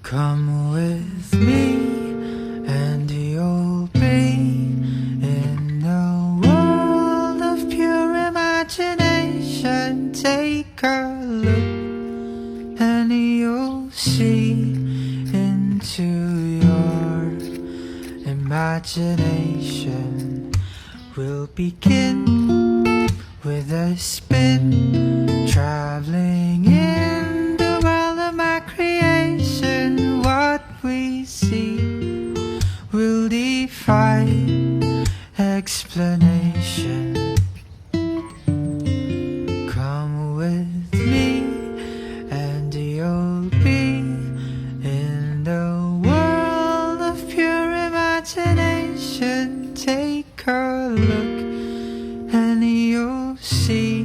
Come with me, and you'll be in a world of pure imagination. Take a look, and you'll see into your imagination. We'll begin with a spin, traveling in the world of my creation. What we see will defy explanation. Come with me, and you'll be in the world of pure imagination. Take a look, and you'll see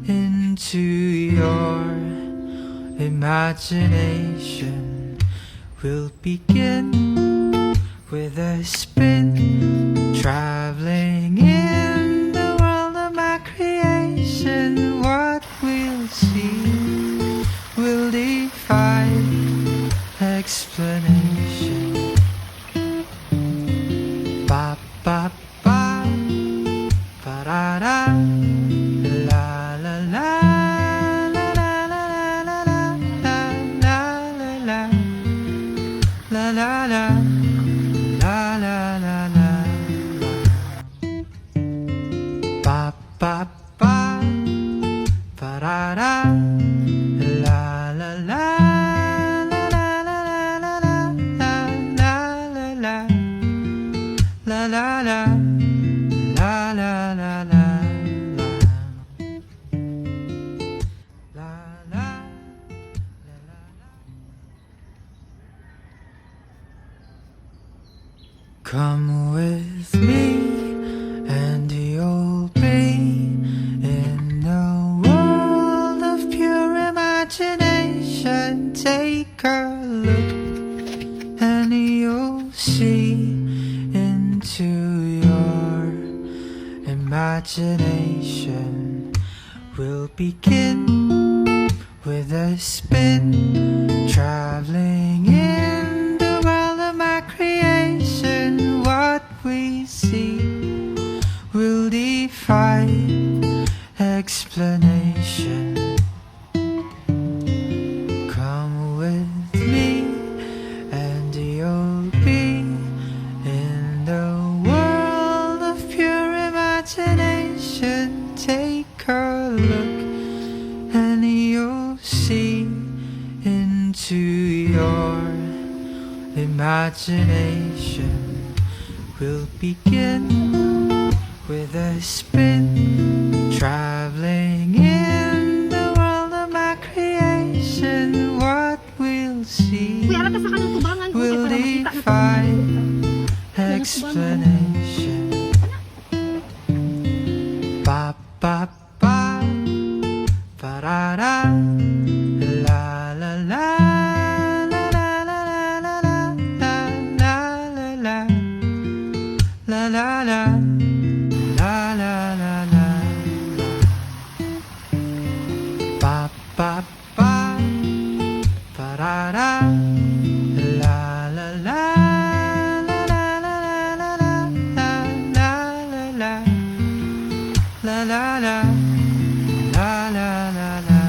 into your imagination. We'll begin with a spin, traveling in the world of my creation. What we'll see will defy explanation. Ba ba ba, ba da da, la la la. La la la, la la la la, ba ba ba, ba da da, la la la, la la la la la la la la, la la la, la la la la. Come with me, and you'll be in a world of pure imagination. Take a look, and you'll see into your imagination. We'll begin with a spin, traveling in the world of my creation. What we see will defy explanation. Come with me, and you'll be in the world of pure imagination. Take a look, and you'll see into your imagination. We'll begin with a spin, traveling in the world of my creation. What we'll see will defy explanation. Ba ba ba, ba da da, la la la. La la la, la la la la, ba ba ba, ba da da, la la la, la la la la la la la la, la la la, la la la la.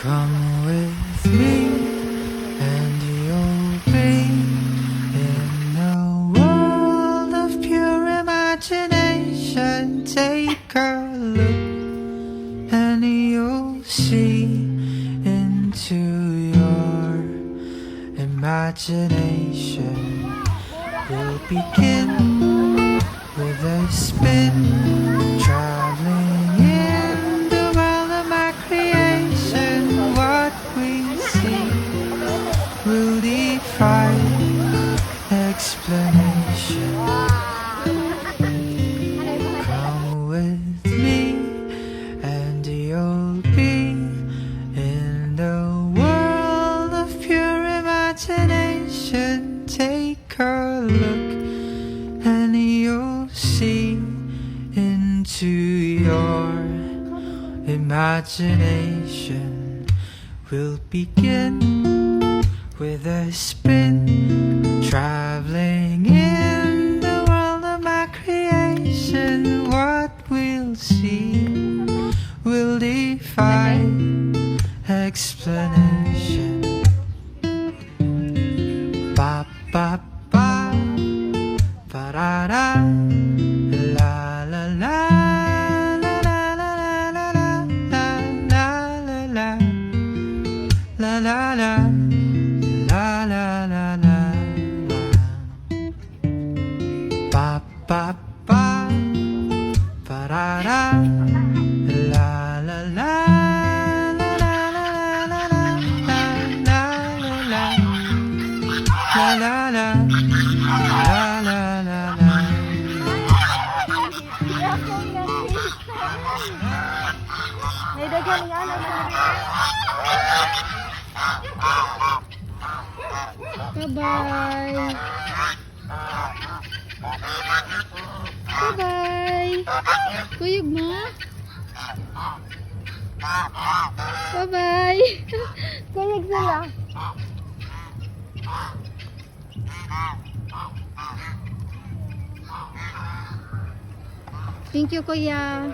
Come with me, and you'll be in a world of pure imagination. Take a look, and you'll see into your imagination. We'll begin with a spin, traveling in the world of my creation. What we see will defy explanation. Come with me, and you'll be in the world of pure imagination. Take a look, and you'll see your imagination. We'll begin with a spin, traveling in the world of my creation. What we'll see will defy explanation. Ba ba ba, ba da da, la la la, la la la la la la la la la la la. La la la la la. Ba ba ba, ba da da. La la la, la la la la la la la la la la la la la. May dagan nga na. Bye-bye. Bye-bye. Kuyog mo? Bye-bye. Kuyog sila. Thank you, Kuya.